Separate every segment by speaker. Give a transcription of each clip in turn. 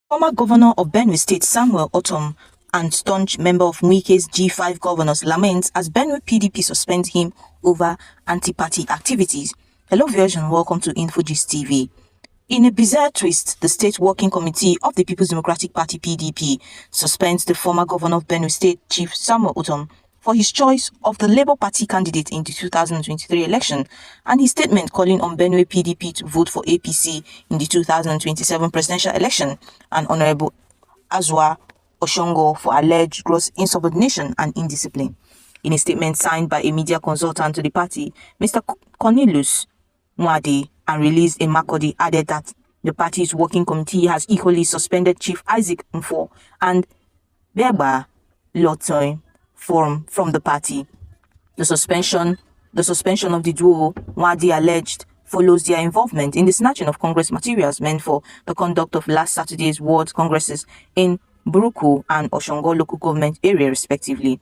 Speaker 1: Former governor of Benue State Samuel Ortom and staunch member of Wike's G5 governors laments as Benue PDP suspends him over anti-party activities. Hello viewers and welcome to InfoGist TV. In a bizarre twist, the State Working Committee of the People's Democratic Party PDP suspends the former governor of Benue State, Chief Samuel Ortom, for his choice of the Labour Party candidate in the 2023 election and his statement calling on Benue PDP to vote for APC in the 2027 presidential election and Honorable Azua Oshongo for alleged gross insubordination and indiscipline. In a statement signed by a media consultant to the party, Mr. Cornelius Mwade and released in Makodi added that the party's working committee has equally suspended Chief Isaac Mfo and Beba Lotoy from the party. The suspension of the duo, Mwade alleged, follows their involvement in the snatching of Congress materials meant for the conduct of last Saturday's World Congresses in Buruku and Oshongo local government area respectively.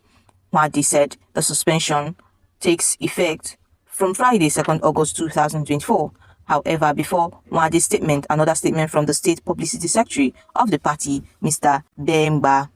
Speaker 1: Mwade said the suspension takes effect from Friday, 2nd August 2024. However, before Mwade's statement, another statement from the State Publicity Secretary of the party, Mr. Bemba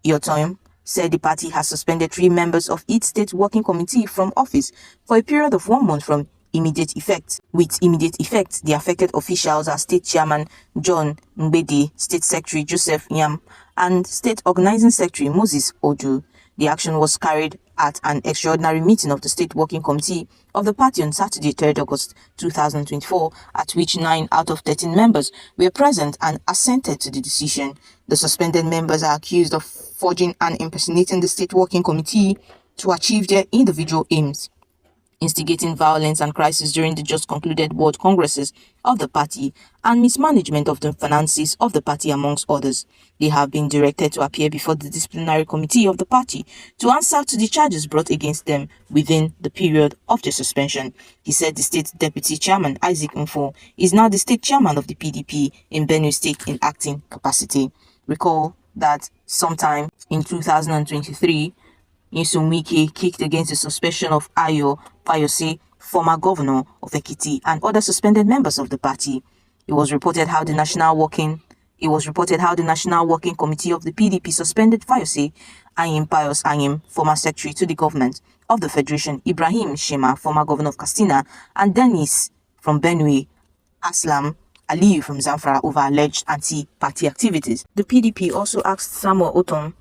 Speaker 1: Yotoim, said the party has suspended 3 members of its State Working Committee from office for a period of 1 month from immediate effect. With immediate effect, the affected officials are State Chairman John Mbede, State Secretary Joseph Yam, and State Organizing Secretary Moses Oju. The action was carried at an extraordinary meeting of the State Working Committee of the party on Saturday, 3rd August 2024, at which 9 out of 13 members were present and assented to the decision. The suspended members are accused of forging and impersonating the State Working Committee to achieve their individual aims, instigating violence and crisis during the just concluded World Congresses of the party, and mismanagement of the finances of the party, amongst others. They have been directed to appear before the disciplinary committee of the party to answer to the charges brought against them within the period of the suspension. He said the state deputy chairman, Isaac Mfo, is now the state chairman of the PDP in Benue State in acting capacity. Recall that sometime in 2023, Nyesom Wike kicked against the suspension of Ayo Fayose, former governor of Ekiti, and other suspended members of the party. It was reported how the National Working Committee of the PDP suspended Fayose, Ayim Pius Ayim, former secretary to the government of the Federation, Ibrahim Shema, former governor of Katsina, and Dennis from Benue, Aslam Aliyu from Zamfara over alleged anti-party activities. The PDP also asked Samuel Ortom,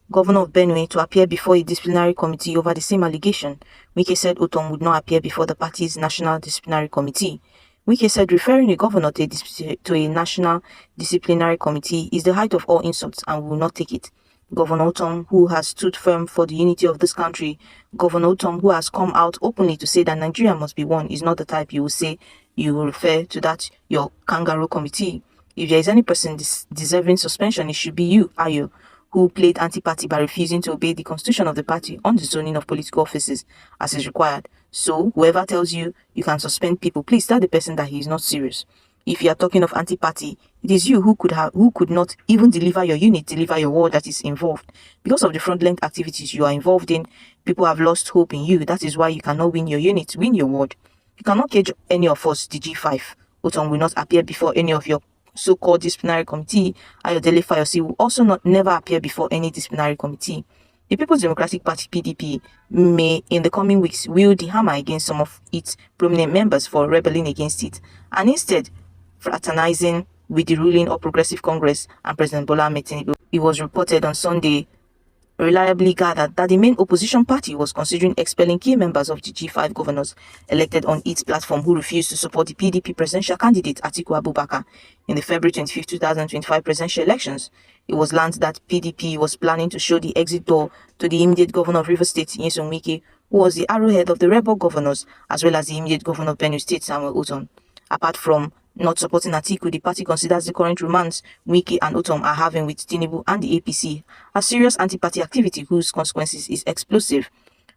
Speaker 1: governor of Benue, to appear before a disciplinary committee over the same allegation. Wike said Ortom would not appear before the party's National Disciplinary Committee. Wike said referring a governor to a National Disciplinary Committee is the height of all insults and will not take it. Governor Ortom, who has stood firm for the unity of this country, Governor Ortom, who has come out openly to say that Nigeria must be one, is not the type you will say you will refer to that your kangaroo committee. If there is any person deserving suspension, it should be you, Ayo, who played anti-party by refusing to obey the constitution of the party on the zoning of political offices as is required. So, whoever tells you you can suspend people, please tell the person that he is not serious. If you are talking of anti-party, it is you who could not even deliver your word that is involved. Because of the fraudulent activities you are involved in, people have lost hope in you. That is why you cannot win your unit, win your word. You cannot cage any of us, the G5. Ortom will not appear before any of your so-called disciplinary committee. Ayodele Fayose will also never appear before any disciplinary committee. The People's Democratic Party PDP may in the coming weeks wield the hammer against some of its prominent members for rebelling against it, and instead fraternizing with the ruling All Progressive Congress and President Bola Ahmed Tinubu. It was reported on Sunday, reliably gathered, that the main opposition party was considering expelling key members of the G5 governors elected on its platform who refused to support the PDP presidential candidate Atiku Abubakar in the February 25, 2025 presidential elections. It was learned that PDP was planning to show the exit door to the immediate governor of Rivers State, Nyesom Wike, who was the arrowhead of the rebel governors, as well as the immediate governor of Benue State, Samuel Ortom. Apart from not supporting Atiku, the party considers the current romance Wike and Ortom are having with Tinubu and the APC a serious anti-party activity whose consequences is explosive.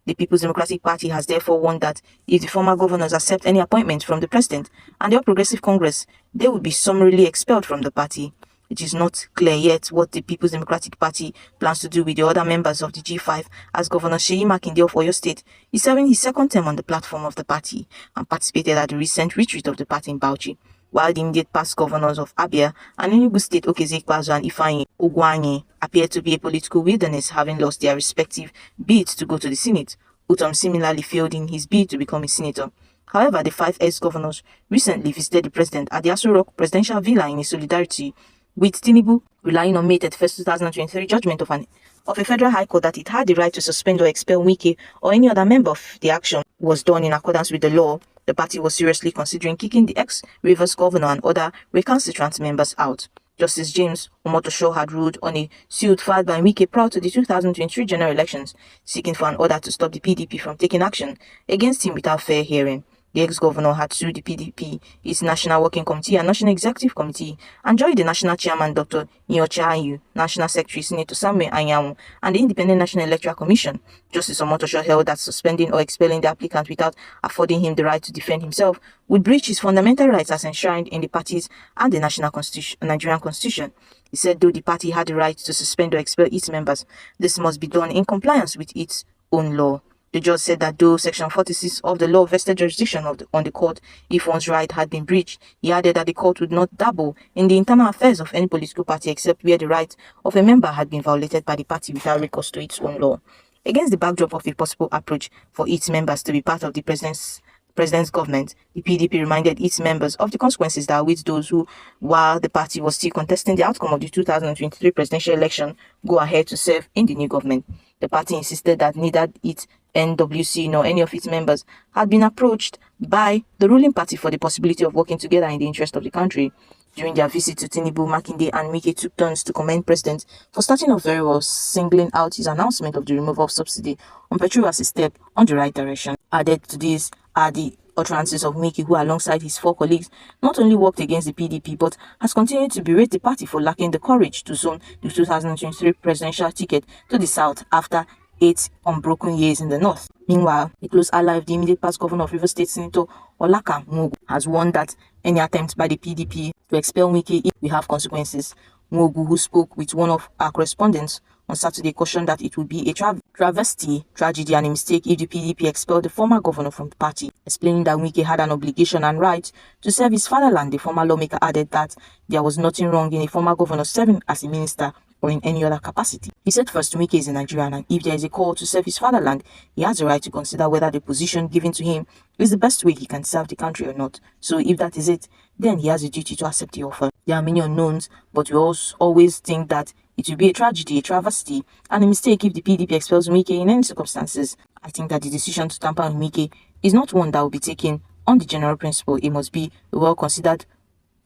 Speaker 1: The People's Democratic Party has therefore warned that if the former governors accept any appointment from the president and the All Progressive Congress, they will be summarily expelled from the party. It is not clear yet what the People's Democratic Party plans to do with the other members of the G5, as Governor Seyi Makinde of Oyo State is serving his second term on the platform of the party and participated at the recent retreat of the party in Bauchi. while the immediate past governors of Abia and Enugu State Okezekwazu and Ifeanyi Ogwuanyi appear to be a political wilderness, having lost their respective bids to go to the Senate. Ortom similarly failed in his bid to become a senator. However, the 5 ex-governors recently visited the president at the Aso Rock presidential villa in solidarity with Tinubu, relying on May 31st, 2023 judgment of a federal high court that it had the right to suspend or expel Wike or any other member of the action was done in accordance with the law. The party was seriously considering kicking the ex-Rivers governor and other recalcitrant members out. Justice James Omotosho had ruled on a suit filed by Wike prior to the 2023 general elections, seeking for an order to stop the PDP from taking action against him without fair hearing. The ex-governor had sued the PDP, its National Working Committee and National Executive Committee, and joined the National Chairman Dr. Nyocha Ayu, National Secretary Senator Samuel Anyanwu, and the Independent National Electoral Commission. Justice Omotosho held that suspending or expelling the applicant without affording him the right to defend himself would breach his fundamental rights as enshrined in the party's and the Nigerian Constitution. He said though the party had the right to suspend or expel its members, this must be done in compliance with its own law. The judge said that though Section 46 of the law vested jurisdiction on the court if one's right had been breached, he added that the court would not dabble in the internal affairs of any political party except where the right of a member had been violated by the party without recourse to its own law. Against the backdrop of a possible approach for its members to be part of the president's government, the PDP reminded its members of the consequences that await those who, while the party was still contesting the outcome of the 2023 presidential election, go ahead to serve in the new government. The party insisted that neither its NWC nor any of its members had been approached by the ruling party for the possibility of working together in the interest of the country. During their visit to Tinubu, Makinde and Wike took turns to commend President for starting off very well, singling out his announcement of the removal of subsidy on petrol as a step on the right direction. Added to this are the utterances of Wike, who alongside his 4 colleagues not only worked against the PDP but has continued to berate the party for lacking the courage to zone the 2023 presidential ticket to the south after 8 unbroken years in the north. Meanwhile, a close ally of the immediate past governor of Rivers State, Senator Olaka Nwogu, has warned that any attempt by the PDP to expel Wike will have consequences. Nwogu, who spoke with one of our correspondents on Saturday, cautioned that it would be a travesty, tragedy and a mistake if the PDP expelled the former governor from the party. Explaining that Wike had an obligation and right to serve his fatherland, the former lawmaker added that there was nothing wrong in a former governor serving as a minister or in any other capacity. He said first, Wike is a Nigerian, and if there is a call to serve his fatherland, he has the right to consider whether the position given to him is the best way he can serve the country or not. So if that is it, then he has a duty to accept the offer. There are many unknowns, but we always think that it will be a tragedy, a travesty, and a mistake if the PDP expels Wike in any circumstances. I think that the decision to tamper on Wike is not one that will be taken on the general principle. It must be a well-considered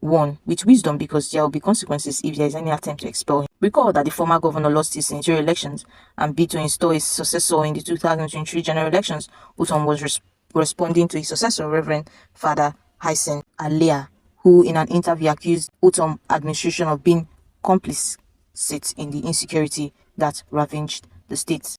Speaker 1: one with wisdom, because there will be consequences if there is any attempt to expel him. Recall that the former governor lost his senatorial elections and bid to install his successor in the 2023 general elections. Ortom was responding to his successor, Reverend Father Hyson Alea, who in an interview accused Ortom administration of being complicit in the insecurity that ravaged the state.